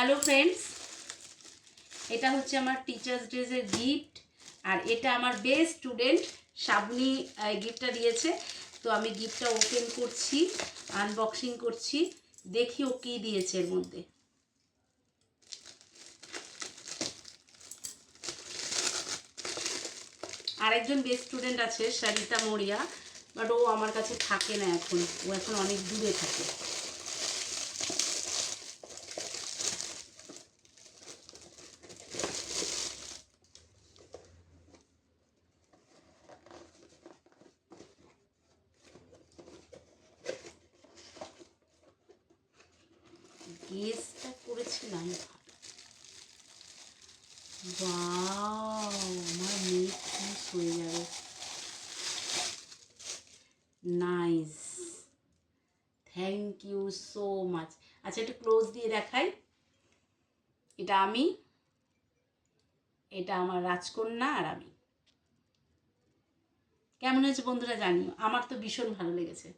Hello friends, এটা হচ্ছে আমার টিচার্স ডেজের গিফট। আর এটা আমার বেস্ট স্টুডেন্ট শাবনি গিফটটা দিয়েছে। তো আমি গিফটটা ওপেন করছি, আনবক্সিং করছি, দেখি ও কী দিয়েছে এর মধ্যে। আরেকজন বেস্ট স্টুডেন্ট আছে সরিতা মরিয়া, বাট ও আমার কাছে থাকে না এখন, ও এখন অনেক দূরে থাকে। গেসটা করেছিলাম। ওয়াও, আমার মেয়ে খুশ হয়ে যাবে। Nice, thank you so much. আচ্ছা, একটু ক্লোজ দিয়ে দেখাই। এটা আমি, এটা আমার রাজকন্যা আর আমি। কেমন হয়েছে বন্ধুরা জানিও, আমার তো ভীষণ ভালো লেগেছে।